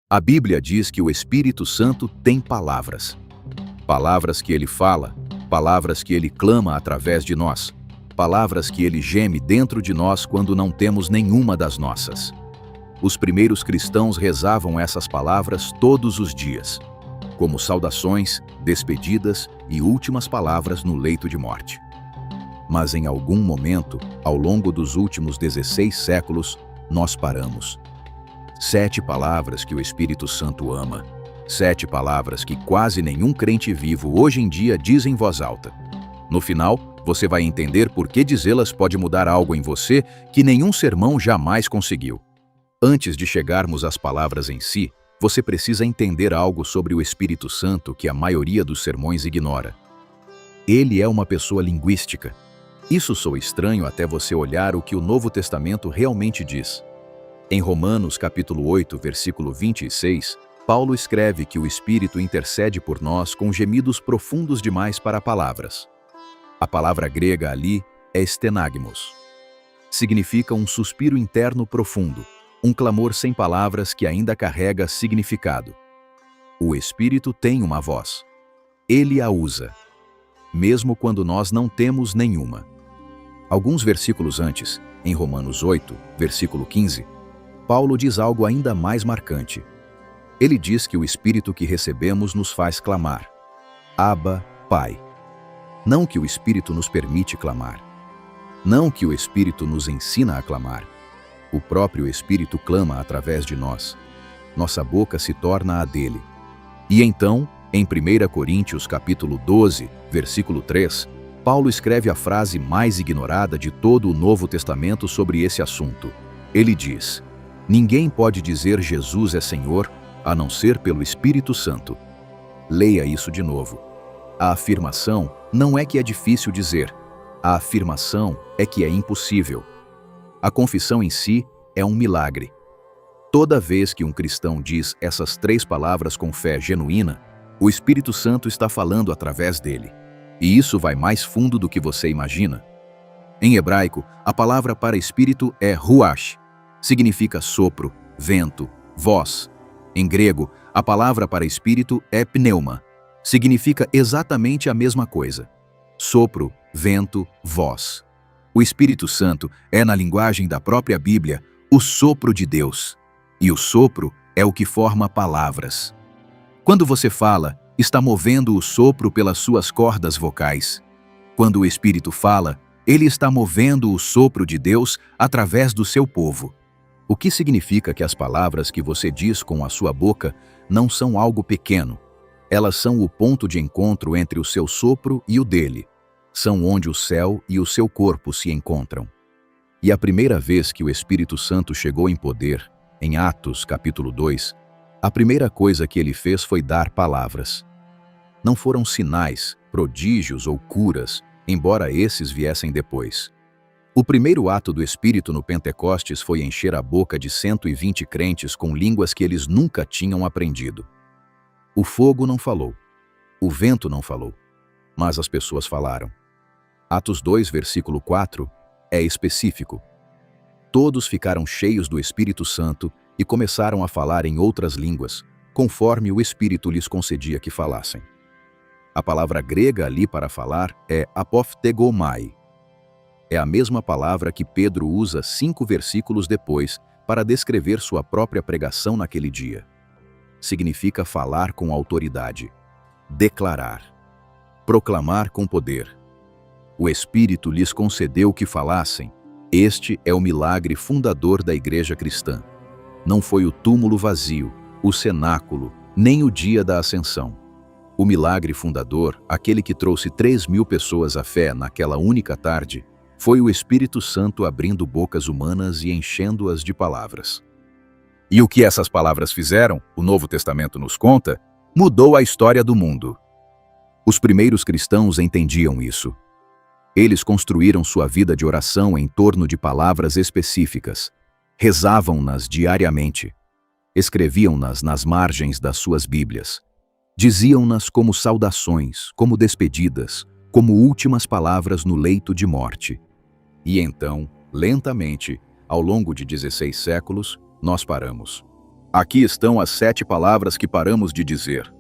A Bíblia diz que o Espírito Santo tem palavras. Palavras que ele fala, palavras que ele clama através de nós, palavras que ele geme dentro de nós quando não temos nenhuma das nossas. Os primeiros cristãos rezavam essas palavras todos os dias, como saudações, despedidas e últimas palavras no leito de morte. Mas em algum momento, ao longo dos últimos 16 séculos, nós paramos. 7 palavras que o Espírito Santo ama. 7 palavras que quase nenhum crente vivo hoje em dia diz em voz alta. No final, você vai entender por que dizê-las pode mudar algo em você que nenhum sermão jamais conseguiu. Antes de chegarmos às palavras em si, você precisa entender algo sobre o Espírito Santo que a maioria dos sermões ignora. Ele é uma pessoa linguística. Isso soa estranho até você olhar o que o Novo Testamento realmente diz. Em Romanos capítulo 8, versículo 26, Paulo escreve que o Espírito intercede por nós com gemidos profundos demais para palavras. A palavra grega ali é stenagmos. Significa um suspiro interno profundo, um clamor sem palavras que ainda carrega significado. O Espírito tem uma voz. Ele a usa, mesmo quando nós não temos nenhuma. Alguns versículos antes, em Romanos 8, versículo 15, Paulo diz algo ainda mais marcante. Ele diz que o Espírito que recebemos nos faz clamar. Abba, Pai. Não que o Espírito nos permite clamar. Não que o Espírito nos ensina a clamar. O próprio Espírito clama através de nós. Nossa boca se torna a dele. E então, em 1 Coríntios capítulo 12, versículo 3, Paulo escreve a frase mais ignorada de todo o Novo Testamento sobre esse assunto. Ele diz: ninguém pode dizer Jesus é Senhor, a não ser pelo Espírito Santo. Leia isso de novo. A afirmação não é que é difícil dizer. A afirmação é que é impossível. A confissão em si é um milagre. Toda vez que um cristão diz essas 3 palavras com fé genuína, o Espírito Santo está falando através dele. E isso vai mais fundo do que você imagina. Em hebraico, a palavra para espírito é ruach. Significa sopro, vento, voz. Em grego, a palavra para espírito é pneuma. Significa exatamente a mesma coisa. Sopro, vento, voz. O Espírito Santo é, na linguagem da própria Bíblia, o sopro de Deus. E o sopro é o que forma palavras. Quando você fala, está movendo o sopro pelas suas cordas vocais. Quando o Espírito fala, ele está movendo o sopro de Deus através do seu povo. O que significa que as palavras que você diz com a sua boca não são algo pequeno. Elas são o ponto de encontro entre o seu sopro e o dele. São onde o céu e o seu corpo se encontram. E a primeira vez que o Espírito Santo chegou em poder, em Atos capítulo 2, a primeira coisa que ele fez foi dar palavras. Não foram sinais, prodígios ou curas, embora esses viessem depois. O primeiro ato do Espírito no Pentecostes foi encher a boca de 120 crentes com línguas que eles nunca tinham aprendido. O fogo não falou, o vento não falou, mas as pessoas falaram. Atos 2, versículo 4, é específico. Todos ficaram cheios do Espírito Santo e começaram a falar em outras línguas, conforme o Espírito lhes concedia que falassem. A palavra grega ali para falar é apophthegomai. É a mesma palavra que Pedro usa 5 versículos depois para descrever sua própria pregação naquele dia. Significa falar com autoridade, declarar, proclamar com poder. O Espírito lhes concedeu que falassem. Este é o milagre fundador da igreja cristã. Não foi o túmulo vazio, o cenáculo, nem o dia da ascensão. O milagre fundador, aquele que trouxe 3.000 pessoas à fé naquela única tarde, foi o Espírito Santo abrindo bocas humanas e enchendo-as de palavras. E o que essas palavras fizeram, o Novo Testamento nos conta, mudou a história do mundo. Os primeiros cristãos entendiam isso. Eles construíram sua vida de oração em torno de palavras específicas. Rezavam-nas diariamente. Escreviam-nas nas margens das suas Bíblias. Diziam-nas como saudações, como despedidas, como últimas palavras no leito de morte. E então, lentamente, ao longo de 16 séculos, nós paramos. Aqui estão as 7 palavras que paramos de dizer.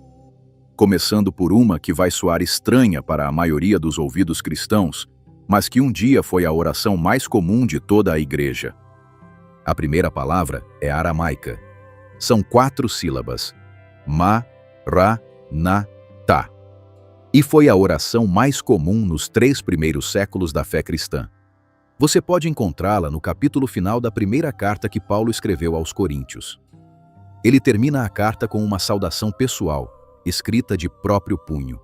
Começando por uma que vai soar estranha para a maioria dos ouvidos cristãos, mas que um dia foi a oração mais comum de toda a igreja. A primeira palavra é aramaica. São 4 sílabas. Ma-ra-na-ta. E foi a oração mais comum nos 3 primeiros séculos da fé cristã. Você pode encontrá-la no capítulo final da primeira carta que Paulo escreveu aos Coríntios. Ele termina a carta com uma saudação pessoal, escrita de próprio punho.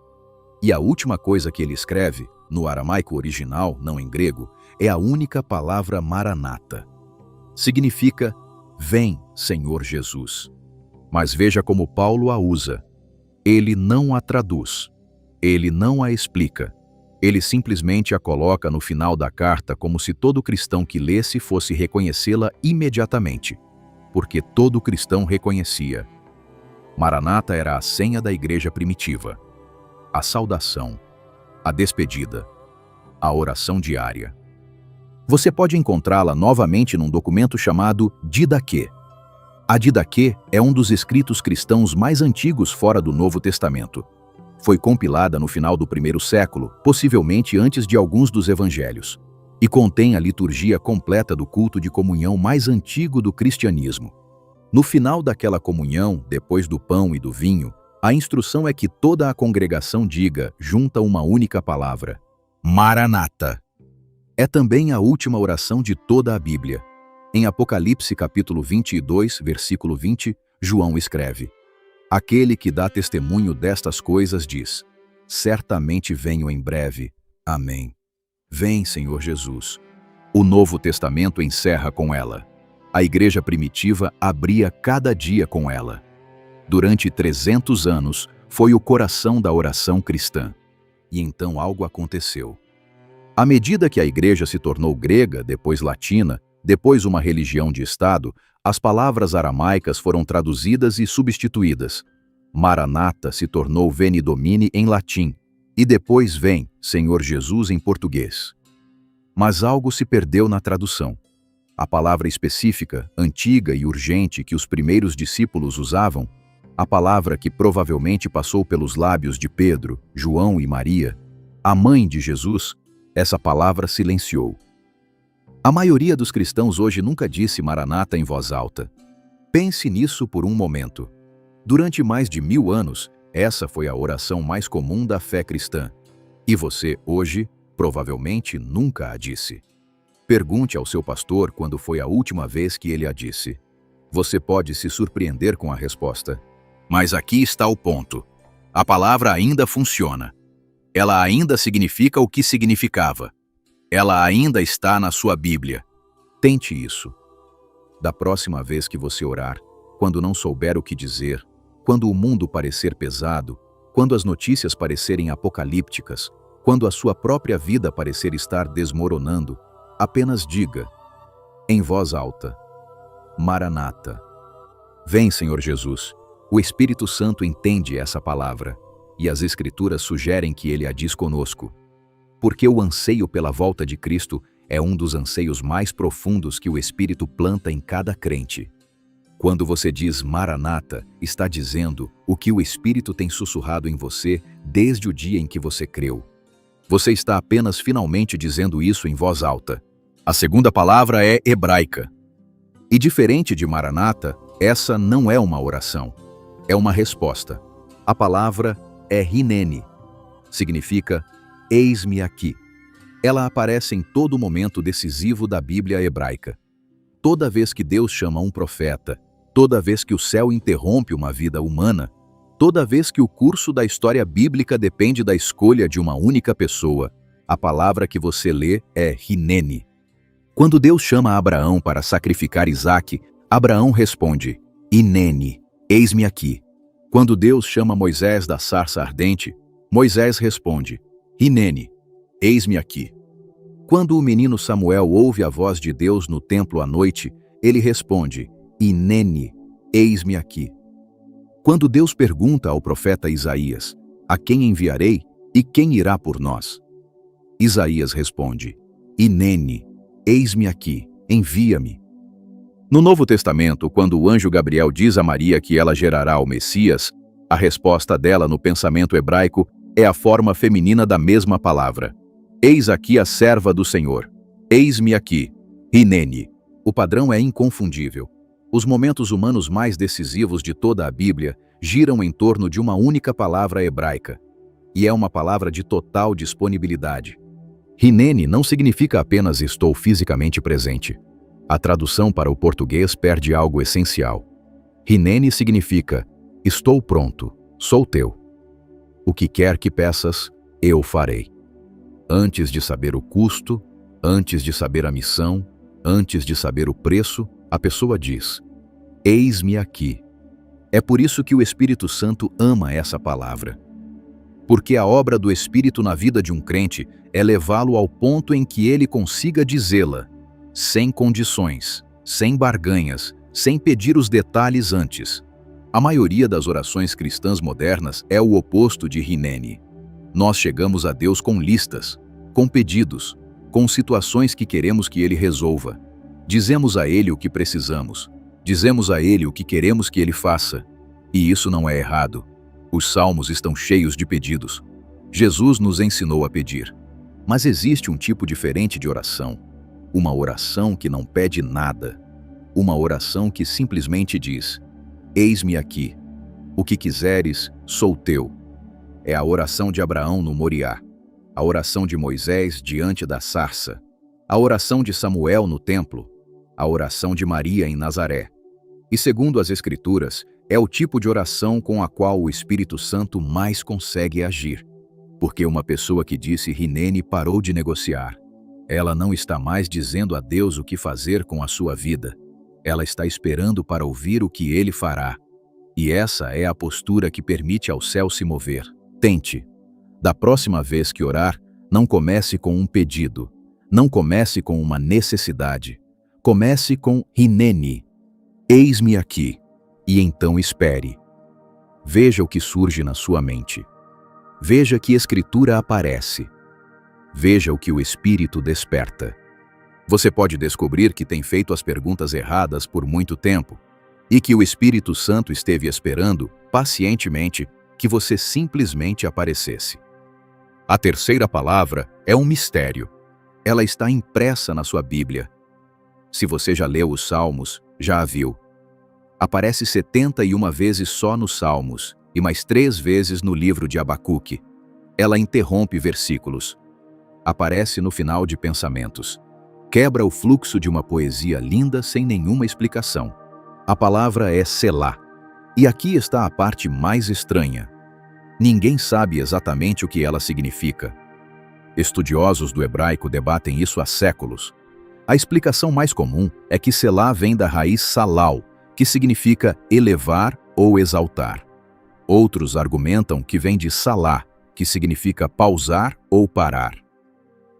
E a última coisa que ele escreve, no aramaico original, não em grego, é a única palavra maranata. Significa, vem, Senhor Jesus. Mas veja como Paulo a usa. Ele não a traduz. Ele não a explica. Ele simplesmente a coloca no final da carta como se todo cristão que lesse fosse reconhecê-la imediatamente. Porque todo cristão reconhecia. Maranata era a senha da igreja primitiva. A saudação, a despedida, a oração diária. Você pode encontrá-la novamente num documento chamado Didaquê. A Didaquê é um dos escritos cristãos mais antigos fora do Novo Testamento. Foi compilada no final do 1º século, possivelmente antes de alguns dos evangelhos, e contém a liturgia completa do culto de comunhão mais antigo do cristianismo. No final daquela comunhão, depois do pão e do vinho, a instrução é que toda a congregação diga, junta uma única palavra, Maranata. É também a última oração de toda a Bíblia. Em Apocalipse capítulo 22, versículo 20, João escreve, aquele que dá testemunho destas coisas diz, certamente venho em breve. Amém. Vem, Senhor Jesus. O Novo Testamento encerra com ela. A igreja primitiva abria cada dia com ela. Durante 300 anos, foi o coração da oração cristã. E então algo aconteceu. À medida que a igreja se tornou grega, depois latina, depois uma religião de Estado, as palavras aramaicas foram traduzidas e substituídas. Maranata se tornou Veni Domini em latim, e depois vem, Senhor Jesus em português. Mas algo se perdeu na tradução. A palavra específica, antiga e urgente que os primeiros discípulos usavam, a palavra que provavelmente passou pelos lábios de Pedro, João e Maria, a mãe de Jesus, essa palavra silenciou. A maioria dos cristãos hoje nunca disse Maranata em voz alta. Pense nisso por um momento. Durante mais de 1000 anos, essa foi a oração mais comum da fé cristã. E você, hoje, provavelmente nunca a disse. Pergunte ao seu pastor quando foi a última vez que ele a disse. Você pode se surpreender com a resposta. Mas aqui está o ponto. A palavra ainda funciona. Ela ainda significa o que significava. Ela ainda está na sua Bíblia. Tente isso. Da próxima vez que você orar, quando não souber o que dizer, quando o mundo parecer pesado, quando as notícias parecerem apocalípticas, quando a sua própria vida parecer estar desmoronando, apenas diga, em voz alta, Maranata. Vem, Senhor Jesus. O Espírito Santo entende essa palavra, e as Escrituras sugerem que ele a diz conosco. Porque o anseio pela volta de Cristo é um dos anseios mais profundos que o Espírito planta em cada crente. Quando você diz Maranata, está dizendo o que o Espírito tem sussurrado em você desde o dia em que você creu. Você está apenas finalmente dizendo isso em voz alta. A segunda palavra é hebraica. E diferente de Maranata, essa não é uma oração. É uma resposta. A palavra é Hineni. Significa, eis-me aqui. Ela aparece em todo momento decisivo da Bíblia hebraica. Toda vez que Deus chama um profeta, toda vez que o céu interrompe uma vida humana, toda vez que o curso da história bíblica depende da escolha de uma única pessoa, a palavra que você lê é Hineni. Quando Deus chama Abraão para sacrificar Isaque, Abraão responde, Hineni, eis-me aqui. Quando Deus chama Moisés da sarça ardente, Moisés responde, Hineni, eis-me aqui. Quando o menino Samuel ouve a voz de Deus no templo à noite, ele responde, Hineni, eis-me aqui. Quando Deus pergunta ao profeta Isaías, a quem enviarei e quem irá por nós? Isaías responde, Hineni, eis-me aqui, envia-me. No Novo Testamento, quando o anjo Gabriel diz a Maria que ela gerará o Messias, a resposta dela no pensamento hebraico é a forma feminina da mesma palavra. Eis aqui a serva do Senhor. Eis-me aqui. Hinene. O padrão é inconfundível. Os momentos humanos mais decisivos de toda a Bíblia giram em torno de uma única palavra hebraica. E é uma palavra de total disponibilidade. Hinene não significa apenas estou fisicamente presente. A tradução para o português perde algo essencial. Hinene significa estou pronto, sou teu. O que quer que peças, eu farei. Antes de saber o custo, antes de saber a missão, antes de saber o preço, a pessoa diz: eis-me aqui. É por isso que o Espírito Santo ama essa palavra. Porque a obra do Espírito na vida de um crente é levá-lo ao ponto em que ele consiga dizê-la, sem condições, sem barganhas, sem pedir os detalhes antes. A maioria das orações cristãs modernas é o oposto de Hinene. Nós chegamos a Deus com listas, com pedidos, com situações que queremos que Ele resolva. Dizemos a Ele o que precisamos. Dizemos a Ele o que queremos que Ele faça. E isso não é errado. Os salmos estão cheios de pedidos. Jesus nos ensinou a pedir. Mas existe um tipo diferente de oração. Uma oração que não pede nada. Uma oração que simplesmente diz: eis-me aqui. O que quiseres, sou teu. É a oração de Abraão no Moriá. A oração de Moisés diante da sarça. A oração de Samuel no templo. A oração de Maria em Nazaré. E segundo as Escrituras, é o tipo de oração com a qual o Espírito Santo mais consegue agir. Porque uma pessoa que disse Hinene parou de negociar. Ela não está mais dizendo a Deus o que fazer com a sua vida. Ela está esperando para ouvir o que Ele fará. E essa é a postura que permite ao céu se mover. Tente. Da próxima vez que orar, não comece com um pedido. Não comece com uma necessidade. Comece com Hinene. Eis-me aqui. E então espere. Veja o que surge na sua mente. Veja que escritura aparece. Veja o que o Espírito desperta. Você pode descobrir que tem feito as perguntas erradas por muito tempo e que o Espírito Santo esteve esperando, pacientemente, que você simplesmente aparecesse. A terceira palavra é um mistério. Ela está impressa na sua Bíblia. Se você já leu os Salmos, já a viu. Aparece 71 vezes só nos Salmos e mais 3 vezes no livro de Abacuque. Ela interrompe versículos. Aparece no final de pensamentos. Quebra o fluxo de uma poesia linda sem nenhuma explicação. A palavra é Selá. E aqui está a parte mais estranha. Ninguém sabe exatamente o que ela significa. Estudiosos do hebraico debatem isso há séculos. A explicação mais comum é que Selá vem da raiz salal, que significa elevar ou exaltar. Outros argumentam que vem de salá, que significa pausar ou parar.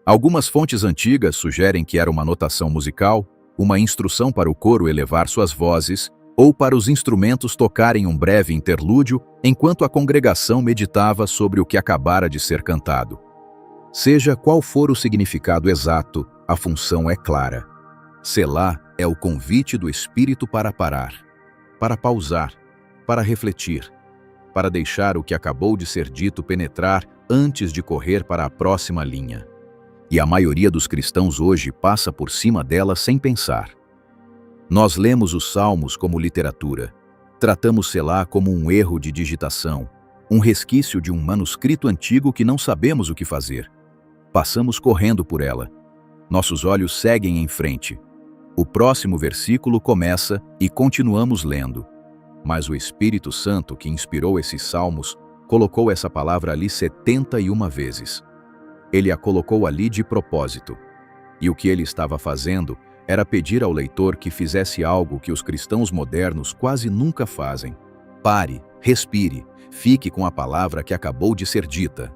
Algumas fontes antigas sugerem que era uma notação musical, uma instrução para o coro elevar suas vozes, ou para os instrumentos tocarem um breve interlúdio enquanto a congregação meditava sobre o que acabara de ser cantado. Seja qual for o significado exato, a função é clara. Selá é o convite do Espírito para parar, para pausar, para refletir, para deixar o que acabou de ser dito penetrar antes de correr para a próxima linha. E a maioria dos cristãos hoje passa por cima dela sem pensar. Nós lemos os Salmos como literatura. Tratamos Selá como um erro de digitação, um resquício de um manuscrito antigo que não sabemos o que fazer. Passamos correndo por ela. Nossos olhos seguem em frente. O próximo versículo começa e continuamos lendo. Mas o Espírito Santo que inspirou esses salmos colocou essa palavra ali 71 vezes. Ele a colocou ali de propósito. E o que ele estava fazendo era pedir ao leitor que fizesse algo que os cristãos modernos quase nunca fazem. Pare, respire, fique com a palavra que acabou de ser dita.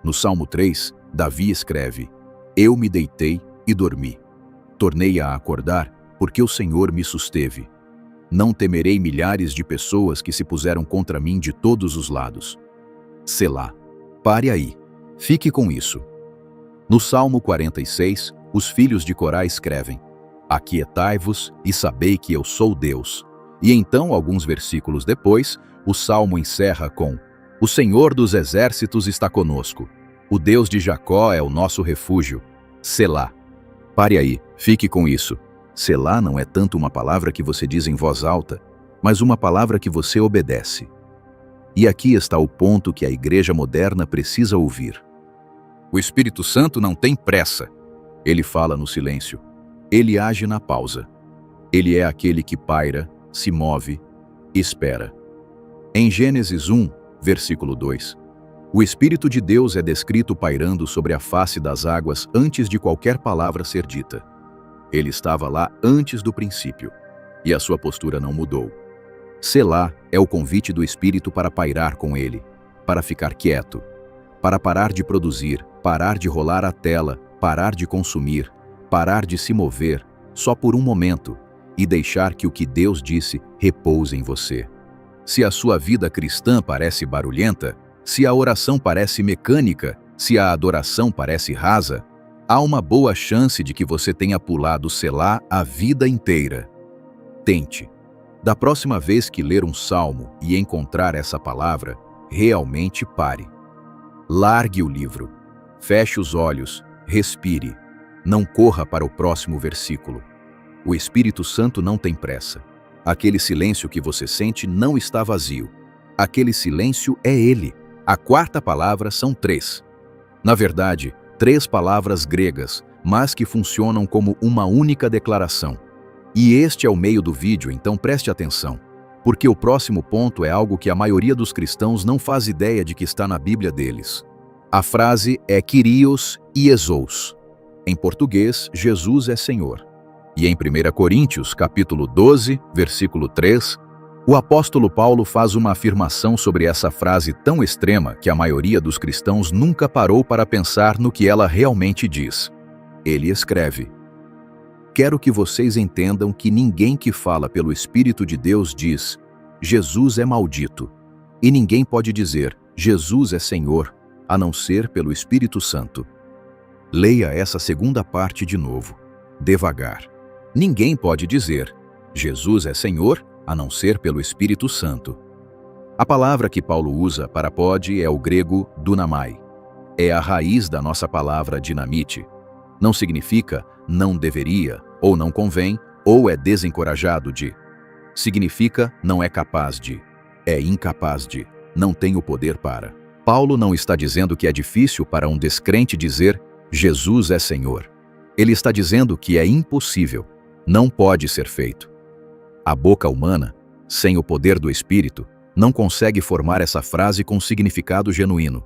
No Salmo 3, Davi escreve: Eu me deitei e dormi. Tornei a acordar porque o Senhor me susteve. Não temerei milhares de pessoas que se puseram contra mim de todos os lados. Selá. Pare aí. Fique com isso. No Salmo 46, os filhos de Corá escrevem: Aquietai-vos e sabei que eu sou Deus. E então, alguns versículos depois, o Salmo encerra com: O Senhor dos exércitos está conosco. O Deus de Jacó é o nosso refúgio. Selá. Pare aí, fique com isso. Selá não é tanto uma palavra que você diz em voz alta, mas uma palavra que você obedece. E aqui está o ponto que a igreja moderna precisa ouvir. O Espírito Santo não tem pressa. Ele fala no silêncio. Ele age na pausa. Ele é aquele que paira, se move, espera. Em Gênesis 1, versículo 2, o Espírito de Deus é descrito pairando sobre a face das águas antes de qualquer palavra ser dita. Ele estava lá antes do princípio, e a sua postura não mudou. Selá é o convite do Espírito para pairar com ele, para ficar quieto, para parar de produzir, parar de rolar a tela, parar de consumir, parar de se mover, só por um momento, e deixar que o que Deus disse repouse em você. Se a sua vida cristã parece barulhenta, se a oração parece mecânica, se a adoração parece rasa, há uma boa chance de que você tenha pulado Selá a vida inteira. Tente. Da próxima vez que ler um salmo e encontrar essa palavra, realmente pare. Largue o livro. Feche os olhos. Respire. Não corra para o próximo versículo. O Espírito Santo não tem pressa. Aquele silêncio que você sente não está vazio. Aquele silêncio é ele. A quarta palavra são três. Na verdade, três palavras gregas, mas que funcionam como uma única declaração. E este é o meio do vídeo, então preste atenção, porque o próximo ponto é algo que a maioria dos cristãos não faz ideia de que está na Bíblia deles. A frase é Kyrios Iesous. Em português, Jesus é Senhor. E em 1 Coríntios, capítulo 12, versículo 3, o apóstolo Paulo faz uma afirmação sobre essa frase tão extrema que a maioria dos cristãos nunca parou para pensar no que ela realmente diz. Ele escreve: Quero que vocês entendam que ninguém que fala pelo Espírito de Deus diz, Jesus é maldito. E ninguém pode dizer, Jesus é Senhor, a não ser pelo Espírito Santo. Leia essa segunda parte de novo, devagar. Ninguém pode dizer, Jesus é Senhor, a não ser pelo Espírito Santo. A palavra que Paulo usa para pode é o grego dunamai. É a raiz da nossa palavra dinamite. Não significa não deveria, ou não convém, ou é desencorajado de. Significa não é capaz de, é incapaz de, não tem o poder para. Paulo não está dizendo que é difícil para um descrente dizer Jesus é Senhor. Ele está dizendo que é impossível, não pode ser feito. A boca humana, sem o poder do Espírito, não consegue formar essa frase com significado genuíno.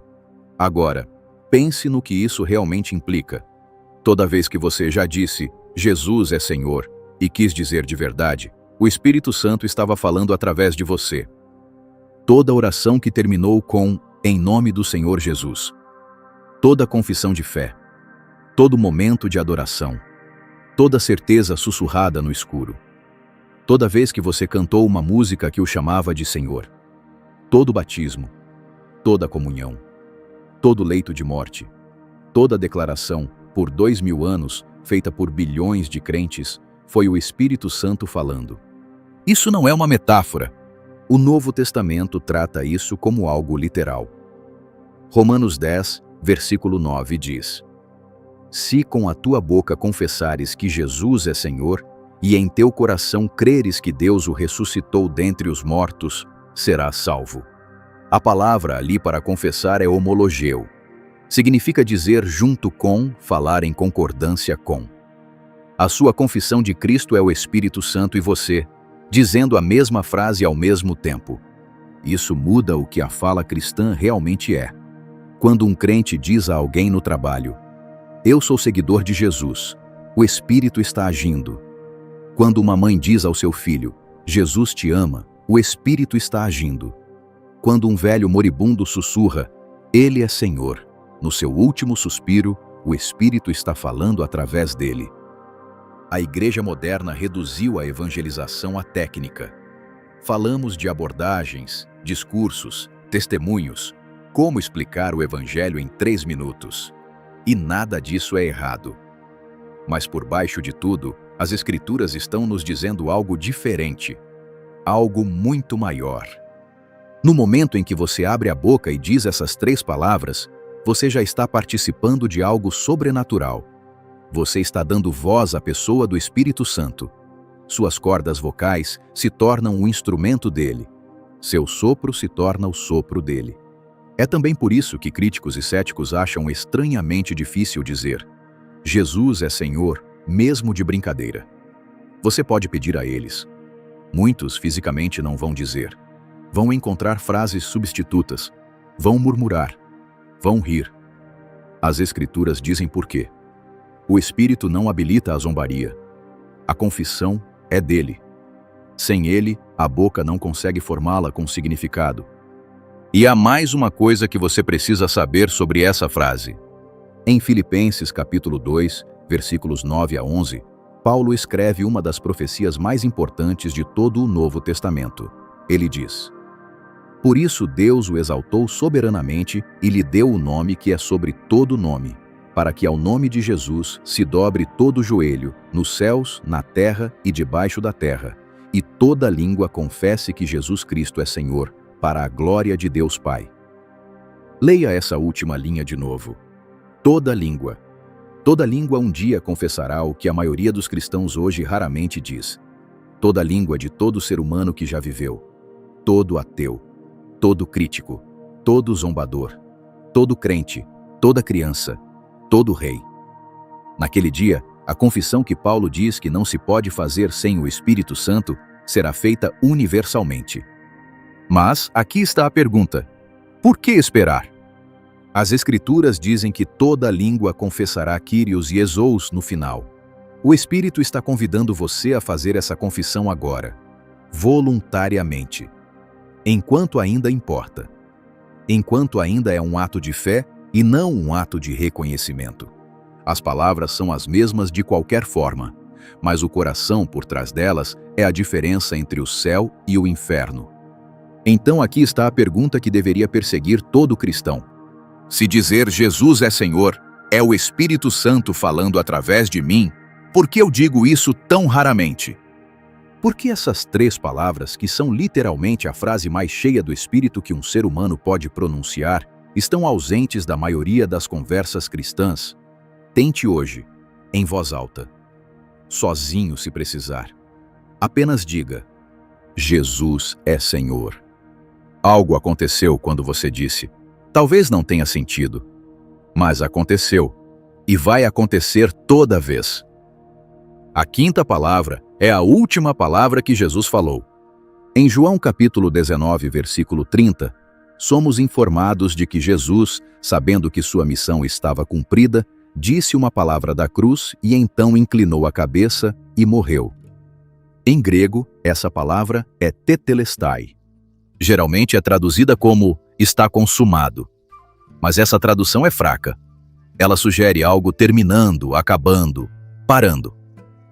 Agora, pense no que isso realmente implica. Toda vez que você já disse, Jesus é Senhor, e quis dizer de verdade, o Espírito Santo estava falando através de você. Toda oração que terminou com, em nome do Senhor Jesus. Toda confissão de fé. Todo momento de adoração. Toda certeza sussurrada no escuro. Toda vez que você cantou uma música que o chamava de Senhor. Todo batismo. Toda comunhão. Todo leito de morte. Toda declaração, por 2000 anos, feita por bilhões de crentes, foi o Espírito Santo falando. Isso não é uma metáfora. O Novo Testamento trata isso como algo literal. Romanos 10, versículo 9 diz: Se com a tua boca confessares que Jesus é Senhor, e em teu coração creres que Deus o ressuscitou dentre os mortos, serás salvo. A palavra ali para confessar é homologeu. Significa dizer junto com, falar em concordância com. A sua confissão de Cristo é o Espírito Santo e você, dizendo a mesma frase ao mesmo tempo. Isso muda o que a fala cristã realmente é. Quando um crente diz a alguém no trabalho, eu sou seguidor de Jesus, o Espírito está agindo. Quando uma mãe diz ao seu filho, Jesus te ama, o Espírito está agindo. Quando um velho moribundo sussurra, Ele é Senhor, no seu último suspiro, o Espírito está falando através dele. A igreja moderna reduziu a evangelização à técnica. Falamos de abordagens, discursos, testemunhos, como explicar o evangelho em 3 minutos. E nada disso é errado. Mas por baixo de tudo, As Escrituras estão nos dizendo algo diferente, algo muito maior. No momento em que você abre a boca e diz essas 3 palavras, você já está participando de algo sobrenatural. Você está dando voz à pessoa do Espírito Santo. Suas cordas vocais se tornam um instrumento dele. Seu sopro se torna o sopro dele. É também por isso que críticos e céticos acham estranhamente difícil dizer: Jesus é Senhor, mesmo de brincadeira. Você pode pedir a eles. Muitos fisicamente não vão dizer. Vão encontrar frases substitutas. Vão murmurar. Vão rir. As Escrituras dizem por quê. O Espírito não habilita a zombaria. A confissão é dele. Sem ele, a boca não consegue formá-la com significado. E há mais uma coisa que você precisa saber sobre essa frase. Em Filipenses capítulo 2, versículos 9 a 11, Paulo escreve uma das profecias mais importantes de todo o Novo Testamento. Ele diz: Por isso Deus o exaltou soberanamente e lhe deu o nome que é sobre todo nome, para que ao nome de Jesus se dobre todo o joelho, nos céus, na terra e debaixo da terra, e toda língua confesse que Jesus Cristo é Senhor, para a glória de Deus Pai. Leia essa última linha de novo. Toda língua. Toda língua um dia confessará o que a maioria dos cristãos hoje raramente diz. Toda língua de todo ser humano que já viveu. Todo ateu. Todo crítico. Todo zombador. Todo crente. Toda criança. Todo rei. Naquele dia, a confissão que Paulo diz que não se pode fazer sem o Espírito Santo será feita universalmente. Mas aqui está a pergunta: por que esperar? As Escrituras dizem que toda língua confessará Kyrios e Ezous no final. O Espírito está convidando você a fazer essa confissão agora, voluntariamente, enquanto ainda importa, enquanto ainda é um ato de fé e não um ato de reconhecimento. As palavras são as mesmas de qualquer forma, mas o coração por trás delas é a diferença entre o céu e o inferno. Então aqui está a pergunta que deveria perseguir todo cristão. Se dizer Jesus é Senhor, é o Espírito Santo falando através de mim, por que eu digo isso tão raramente? Por que essas 3 palavras, que são literalmente a frase mais cheia do Espírito que um ser humano pode pronunciar, estão ausentes da maioria das conversas cristãs? Tente hoje, em voz alta, sozinho se precisar. Apenas diga: Jesus é Senhor. Algo aconteceu quando você disse. Talvez não tenha sentido, mas aconteceu, e vai acontecer toda vez. A 5ª palavra é a última palavra que Jesus falou. Em João capítulo 19, versículo 30, somos informados de que Jesus, sabendo que sua missão estava cumprida, disse uma palavra da cruz e então inclinou a cabeça e morreu. Em grego, essa palavra é tetelestai. Geralmente é traduzida como está consumado. Mas essa tradução é fraca. Ela sugere algo terminando, acabando, parando.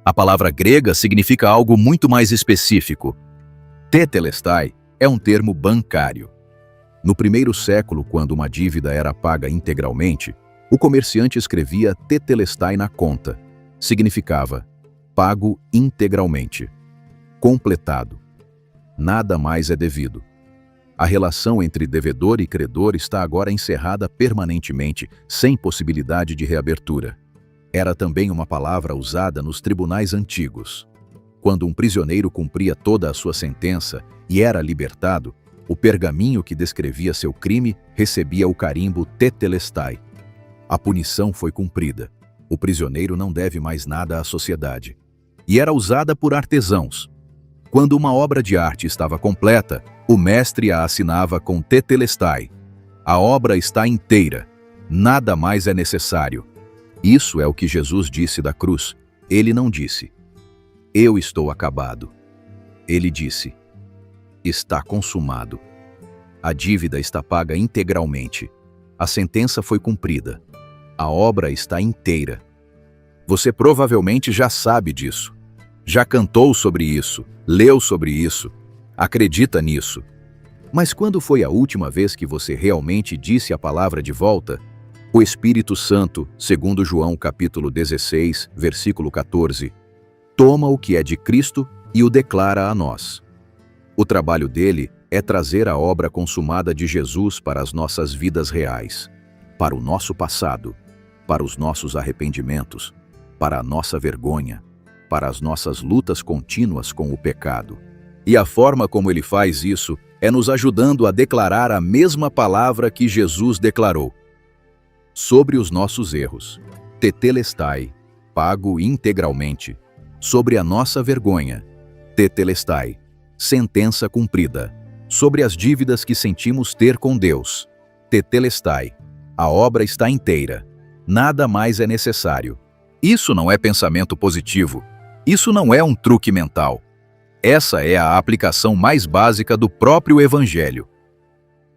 A palavra grega significa algo muito mais específico. Tetelestai é um termo bancário. No 1º século, quando uma dívida era paga integralmente, o comerciante escrevia tetelestai na conta. Significava pago integralmente, completado. Nada mais é devido. A relação entre devedor e credor está agora encerrada permanentemente, sem possibilidade de reabertura. Era também uma palavra usada nos tribunais antigos. Quando um prisioneiro cumpria toda a sua sentença e era libertado, o pergaminho que descrevia seu crime recebia o carimbo tetelestai. A punição foi cumprida. O prisioneiro não deve mais nada à sociedade. E era usada por artesãos. Quando uma obra de arte estava completa, o mestre a assinava com tetelestai. A obra está inteira. Nada mais é necessário. Isso é o que Jesus disse da cruz. Ele não disse: eu estou acabado. Ele disse: está consumado. A dívida está paga integralmente. A sentença foi cumprida. A obra está inteira. Você provavelmente já sabe disso. Já cantou sobre isso, leu sobre isso, acredita nisso. Mas quando foi a última vez que você realmente disse a palavra de volta? O Espírito Santo, segundo João capítulo 16, versículo 14, toma o que é de Cristo e o declara a nós. O trabalho dele é trazer a obra consumada de Jesus para as nossas vidas reais, para o nosso passado, para os nossos arrependimentos, para a nossa vergonha, para as nossas lutas contínuas com o pecado. E a forma como ele faz isso é nos ajudando a declarar a mesma palavra que Jesus declarou. Sobre os nossos erros, tetelestai, pago integralmente. Sobre a nossa vergonha, tetelestai, sentença cumprida. Sobre as dívidas que sentimos ter com Deus, tetelestai, a obra está inteira. Nada mais é necessário. Isso não é pensamento positivo. Isso não é um truque mental. Essa é a aplicação mais básica do próprio Evangelho.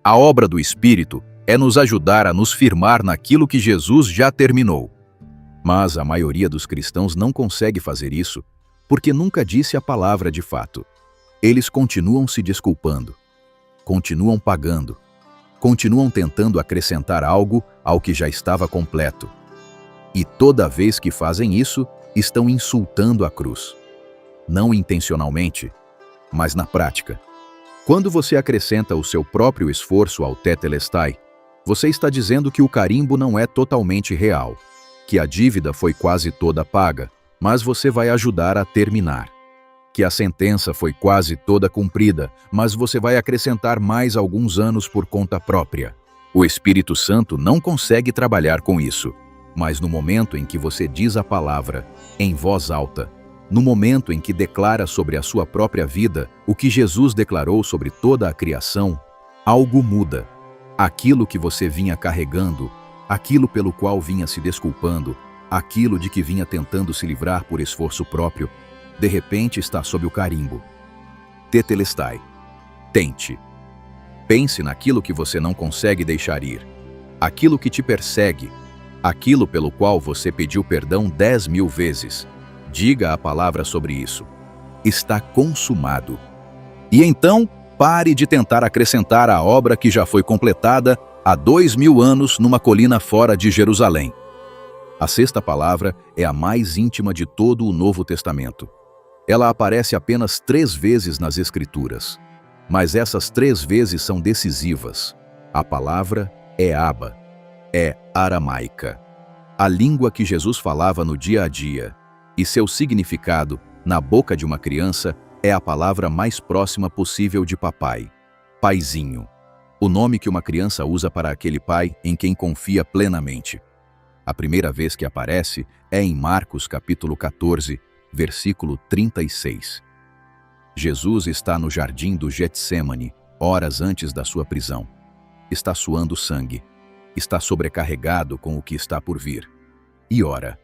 A obra do Espírito é nos ajudar a nos firmar naquilo que Jesus já terminou. Mas a maioria dos cristãos não consegue fazer isso porque nunca disse a palavra de fato. Eles continuam se desculpando, continuam pagando, continuam tentando acrescentar algo ao que já estava completo. E toda vez que fazem isso, estão insultando a cruz. Não intencionalmente, mas na prática. Quando você acrescenta o seu próprio esforço ao tetelestai, você está dizendo que o carimbo não é totalmente real, que a dívida foi quase toda paga, mas você vai ajudar a terminar. Que a sentença foi quase toda cumprida, mas você vai acrescentar mais alguns anos por conta própria. O Espírito Santo não consegue trabalhar com isso, mas no momento em que você diz a palavra, em voz alta, no momento em que declara sobre a sua própria vida o que Jesus declarou sobre toda a criação, algo muda. Aquilo que você vinha carregando, aquilo pelo qual vinha se desculpando, aquilo de que vinha tentando se livrar por esforço próprio, de repente está sob o carimbo. Tetelestai. Tente. Pense naquilo que você não consegue deixar ir, aquilo que te persegue, aquilo pelo qual você pediu perdão 10.000 vezes. Diga a palavra sobre isso. Está consumado. E então, pare de tentar acrescentar a obra que já foi completada há 2.000 anos numa colina fora de Jerusalém. A sexta palavra é a mais íntima de todo o Novo Testamento. Ela aparece apenas 3 vezes nas Escrituras, mas essas 3 vezes são decisivas. A palavra é Abba, é aramaica, a língua que Jesus falava no dia a dia, e seu significado, na boca de uma criança, é a palavra mais próxima possível de papai, paizinho, o nome que uma criança usa para aquele pai em quem confia plenamente. A primeira vez que aparece é em Marcos capítulo 14, versículo 36. Jesus está no jardim do Getsêmani, horas antes da sua prisão. Está suando sangue. Está sobrecarregado com o que está por vir. E ora.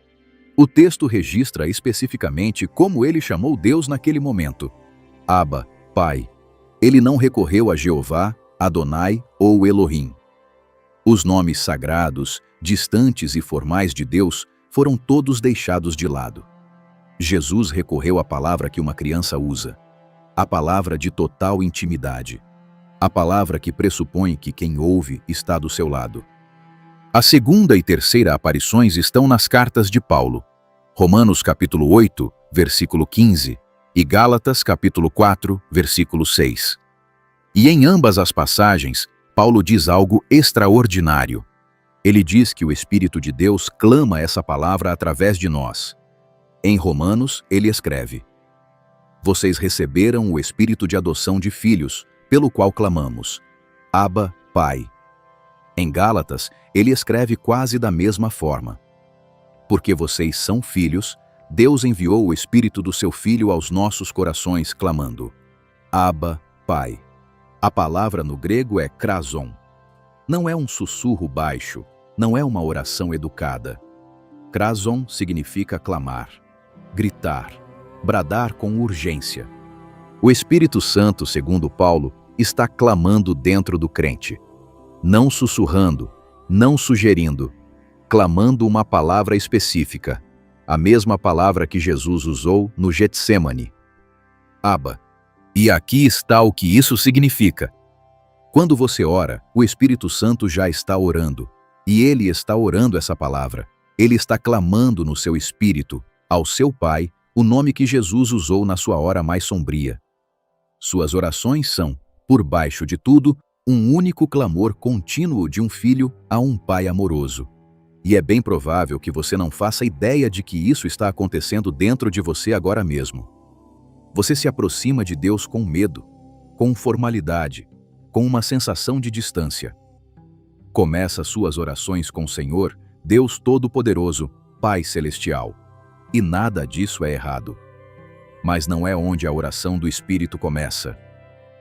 O texto registra especificamente como ele chamou Deus naquele momento. Abba, Pai. Ele não recorreu a Jeová, Adonai ou Elohim. Os nomes sagrados, distantes e formais de Deus foram todos deixados de lado. Jesus recorreu à palavra que uma criança usa, a palavra de total intimidade, a palavra que pressupõe que quem ouve está do seu lado. A segunda e terceira aparições estão nas cartas de Paulo, Romanos capítulo 8, versículo 15, e Gálatas capítulo 4, versículo 6. E em ambas as passagens, Paulo diz algo extraordinário. Ele diz que o Espírito de Deus clama essa palavra através de nós. Em Romanos, ele escreve: Vocês receberam o Espírito de adoção de filhos, pelo qual clamamos, Abba, Pai. Em Gálatas, ele escreve quase da mesma forma. Porque vocês são filhos, Deus enviou o Espírito do seu Filho aos nossos corações, clamando, Abba, Pai. A palavra no grego é krason. Não é um sussurro baixo, não é uma oração educada. Krason significa clamar, gritar, bradar com urgência. O Espírito Santo, segundo Paulo, está clamando dentro do crente. Não sussurrando, não sugerindo, clamando uma palavra específica, a mesma palavra que Jesus usou no Getsêmani. Abba. E aqui está o que isso significa. Quando você ora, o Espírito Santo já está orando, e ele está orando essa palavra. Ele está clamando no seu espírito, ao seu Pai, o nome que Jesus usou na sua hora mais sombria. Suas orações são, por baixo de tudo, um único clamor contínuo de um filho a um pai amoroso. E é bem provável que você não faça ideia de que isso está acontecendo dentro de você agora mesmo. Você se aproxima de Deus com medo, com formalidade, com uma sensação de distância. Começa suas orações com o Senhor, Deus Todo-Poderoso, Pai Celestial. E nada disso é errado. Mas não é onde a oração do Espírito começa.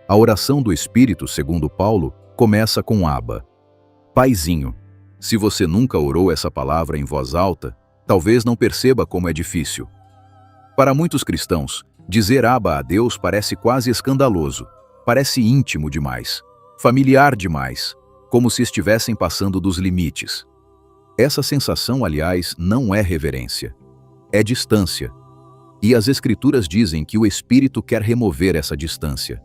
A oração do Espírito, segundo Paulo, começa com Abba. Paizinho. Se você nunca orou essa palavra em voz alta, talvez não perceba como é difícil. Para muitos cristãos, dizer Abba a Deus parece quase escandaloso, parece íntimo demais, familiar demais, como se estivessem passando dos limites. Essa sensação, aliás, não é reverência, é distância. E as Escrituras dizem que o Espírito quer remover essa distância,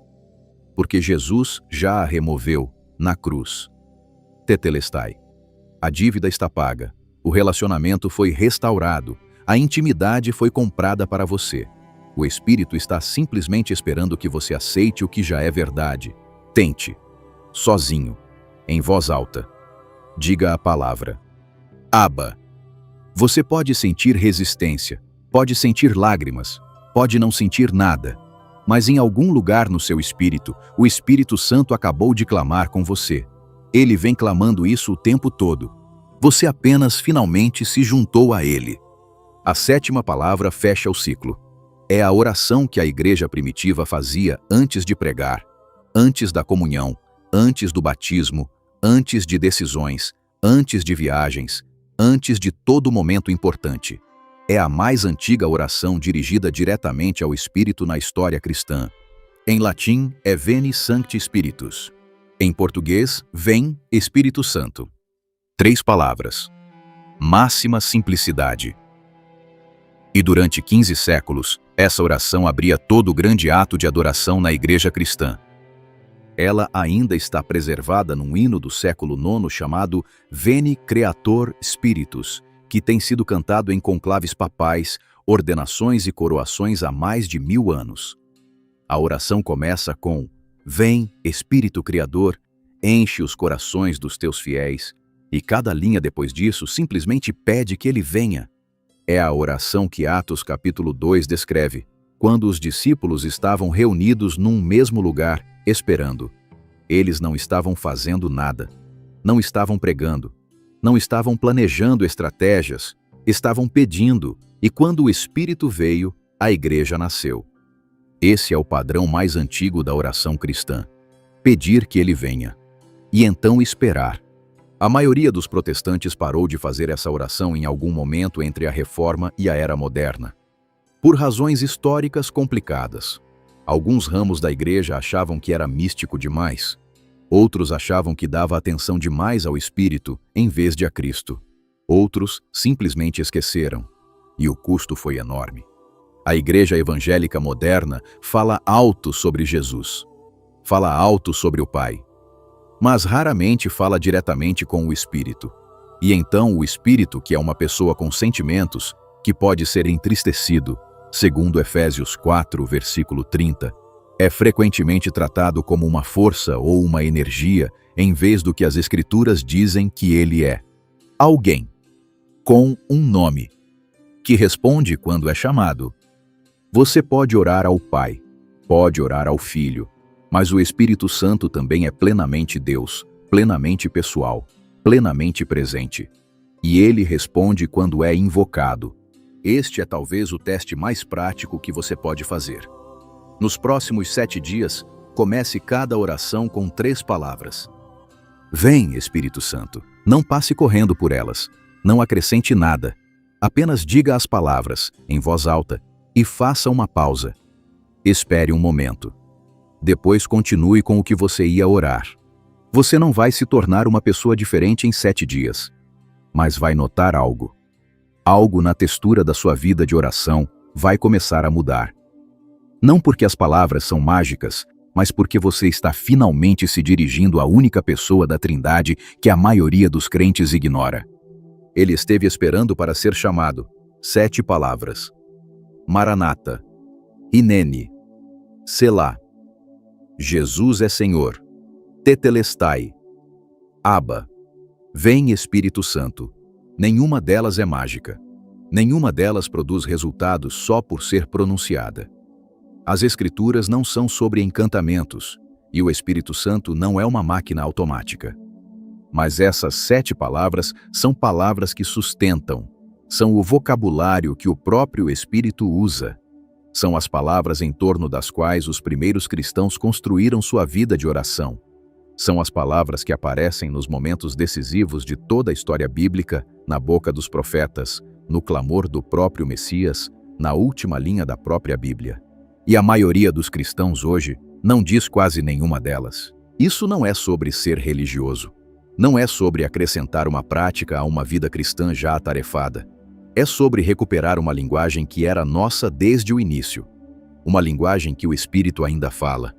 porque Jesus já a removeu na cruz. Tetelestai. A dívida está paga, o relacionamento foi restaurado, a intimidade foi comprada para você. O Espírito está simplesmente esperando que você aceite o que já é verdade. Tente, sozinho, em voz alta. Diga a palavra. Abba. Você pode sentir resistência, pode sentir lágrimas, pode não sentir nada, mas em algum lugar no seu espírito, o Espírito Santo acabou de clamar com você. Ele vem clamando isso o tempo todo. Você apenas finalmente se juntou a ele. A sétima palavra fecha o ciclo. É a oração que a igreja primitiva fazia antes de pregar, antes da comunhão, antes do batismo, antes de decisões, antes de viagens, antes de todo momento importante. É a mais antiga oração dirigida diretamente ao Espírito na história cristã. Em latim, é Veni Sancti Spiritus. Em português, Vem Espírito Santo. 3 palavras. Máxima simplicidade. E durante 15 séculos, essa oração abria todo o grande ato de adoração na igreja cristã. Ela ainda está preservada num hino do século IX chamado Veni Creator Spiritus, que tem sido cantado em conclaves papais, ordenações e coroações há mais de 1000 anos. A oração começa com Vem, Espírito Criador, enche os corações dos teus fiéis, e cada linha depois disso simplesmente pede que ele venha. É a oração que Atos capítulo 2 descreve, quando os discípulos estavam reunidos num mesmo lugar, esperando. Eles não estavam fazendo nada, não estavam pregando, não estavam planejando estratégias, estavam pedindo, e quando o Espírito veio, a igreja nasceu. Esse é o padrão mais antigo da oração cristã. Pedir que ele venha. E então esperar. A maioria dos protestantes parou de fazer essa oração em algum momento entre a Reforma e a Era Moderna. Por razões históricas complicadas. Alguns ramos da igreja achavam que era místico demais. Outros achavam que dava atenção demais ao Espírito em vez de a Cristo. Outros simplesmente esqueceram. E o custo foi enorme. A igreja evangélica moderna fala alto sobre Jesus. Fala alto sobre o Pai. Mas raramente fala diretamente com o Espírito. E então o Espírito, que é uma pessoa com sentimentos, que pode ser entristecido, segundo Efésios 4, versículo 30, é frequentemente tratado como uma força ou uma energia, em vez do que as Escrituras dizem que ele é. Alguém, com um nome, que responde quando é chamado. Você pode orar ao Pai, pode orar ao Filho, mas o Espírito Santo também é plenamente Deus, plenamente pessoal, plenamente presente. E ele responde quando é invocado. Este é talvez o teste mais prático que você pode fazer. Nos próximos 7 dias, comece cada oração com 3 palavras. Vem, Espírito Santo. Não passe correndo por elas. Não acrescente nada. Apenas diga as palavras, em voz alta, e faça uma pausa. Espere um momento. Depois continue com o que você ia orar. Você não vai se tornar uma pessoa diferente em 7 dias, mas vai notar algo. Algo na textura da sua vida de oração vai começar a mudar. Não porque as palavras são mágicas, mas porque você está finalmente se dirigindo à única pessoa da Trindade que a maioria dos crentes ignora. Ele esteve esperando para ser chamado. 7 palavras. Maranata, Hineni, Selá. Jesus é Senhor. Tetelestai. Abba. Vem Espírito Santo. Nenhuma delas é mágica. Nenhuma delas produz resultados só por ser pronunciada. As Escrituras não são sobre encantamentos, e o Espírito Santo não é uma máquina automática. Mas essas 7 palavras são palavras que sustentam, são o vocabulário que o próprio Espírito usa. São as palavras em torno das quais os primeiros cristãos construíram sua vida de oração. São as palavras que aparecem nos momentos decisivos de toda a história bíblica, na boca dos profetas, no clamor do próprio Messias, na última linha da própria Bíblia. E a maioria dos cristãos hoje não diz quase nenhuma delas. Isso não é sobre ser religioso. Não é sobre acrescentar uma prática a uma vida cristã já atarefada. É sobre recuperar uma linguagem que era nossa desde o início. Uma linguagem que o Espírito ainda fala.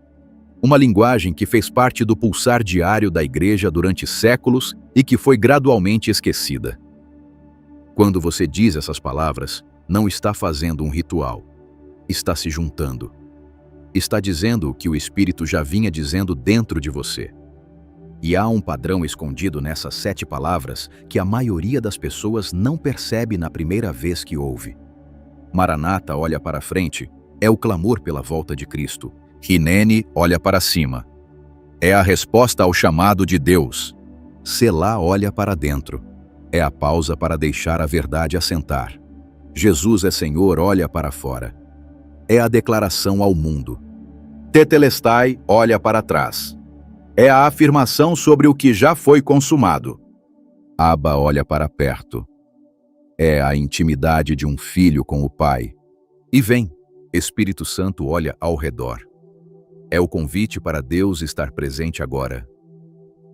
Uma linguagem que fez parte do pulsar diário da igreja durante séculos e que foi gradualmente esquecida. Quando você diz essas palavras, não está fazendo um ritual. Está se juntando. Está dizendo o que o Espírito já vinha dizendo dentro de você. E há um padrão escondido nessas 7 palavras que a maioria das pessoas não percebe na primeira vez que ouve. Maranata olha para frente, é o clamor pela volta de Cristo. Hineni olha para cima. É a resposta ao chamado de Deus. Selá olha para dentro. É a pausa para deixar a verdade assentar. Jesus é Senhor olha para fora. É a declaração ao mundo. Tetelestai olha para trás. É a afirmação sobre o que já foi consumado. Abba olha para perto. É a intimidade de um filho com o Pai. E vem, Espírito Santo olha ao redor. É o convite para Deus estar presente agora.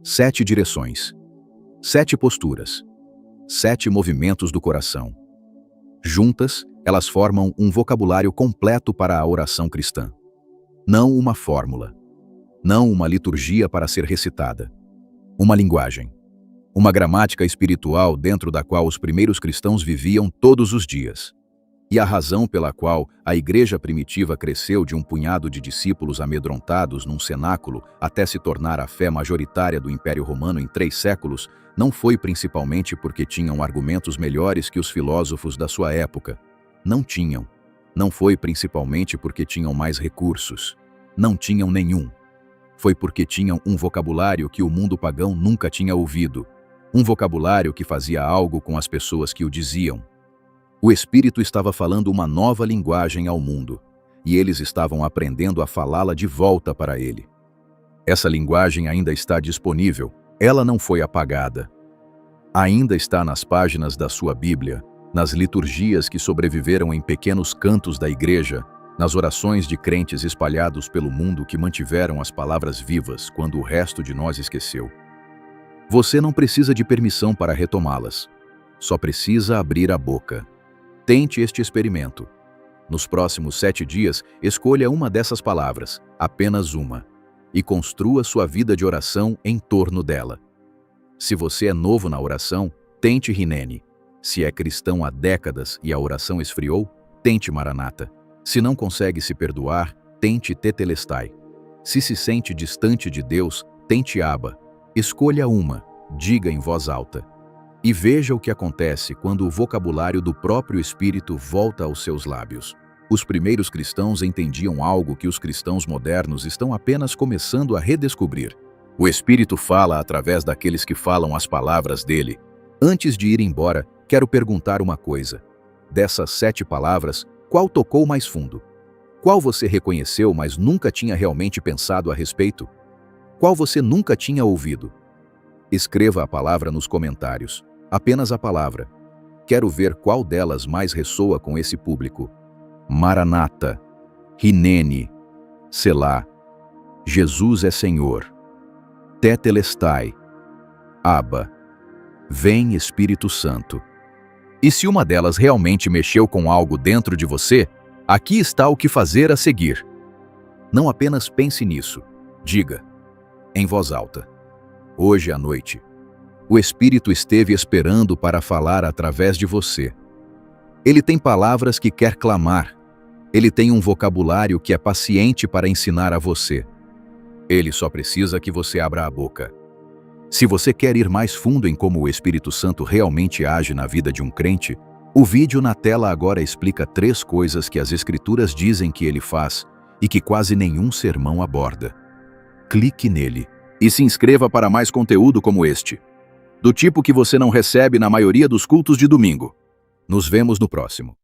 7 direções. 7 posturas. 7 movimentos do coração. Juntas, elas formam um vocabulário completo para a oração cristã. Não uma fórmula. Não uma liturgia para ser recitada. Uma linguagem. Uma gramática espiritual dentro da qual os primeiros cristãos viviam todos os dias. E a razão pela qual a igreja primitiva cresceu de um punhado de discípulos amedrontados num cenáculo até se tornar a fé majoritária do Império Romano em 3 séculos, não foi principalmente porque tinham argumentos melhores que os filósofos da sua época. Não tinham. Não foi principalmente porque tinham mais recursos. Não tinham nenhum. Foi porque tinham um vocabulário que o mundo pagão nunca tinha ouvido. Um vocabulário que fazia algo com as pessoas que o diziam. O Espírito estava falando uma nova linguagem ao mundo, e eles estavam aprendendo a falá-la de volta para ele. Essa linguagem ainda está disponível, ela não foi apagada. Ainda está nas páginas da sua Bíblia, nas liturgias que sobreviveram em pequenos cantos da igreja, nas orações de crentes espalhados pelo mundo que mantiveram as palavras vivas quando o resto de nós esqueceu. Você não precisa de permissão para retomá-las. Só precisa abrir a boca. Tente este experimento. Nos próximos 7 dias, escolha uma dessas palavras, apenas uma, e construa sua vida de oração em torno dela. Se você é novo na oração, tente Hineni. Se é cristão há décadas e a oração esfriou, tente Maranata. Se não consegue se perdoar, tente Tetelestai. Se se sente distante de Deus, tente Abba. Escolha uma, diga em voz alta. E veja o que acontece quando o vocabulário do próprio Espírito volta aos seus lábios. Os primeiros cristãos entendiam algo que os cristãos modernos estão apenas começando a redescobrir. O Espírito fala através daqueles que falam as palavras dele. Antes de ir embora, quero perguntar uma coisa. Dessas 7 palavras, qual tocou mais fundo? Qual você reconheceu, mas nunca tinha realmente pensado a respeito? Qual você nunca tinha ouvido? Escreva a palavra nos comentários. Apenas a palavra. Quero ver qual delas mais ressoa com esse público. Maranata. Hineni. Selá. Jesus é Senhor. Tetelestai. Abba. Vem Espírito Santo. E se uma delas realmente mexeu com algo dentro de você, aqui está o que fazer a seguir. Não apenas pense nisso. Diga, em voz alta. Hoje à noite, o Espírito esteve esperando para falar através de você. Ele tem palavras que quer clamar, Ele tem um vocabulário que é paciente para ensinar a você. Ele só precisa que você abra a boca. Se você quer ir mais fundo em como o Espírito Santo realmente age na vida de um crente, o vídeo na tela agora explica 3 coisas que as Escrituras dizem que ele faz e que quase nenhum sermão aborda. Clique nele e se inscreva para mais conteúdo como este, do tipo que você não recebe na maioria dos cultos de domingo. Nos vemos no próximo.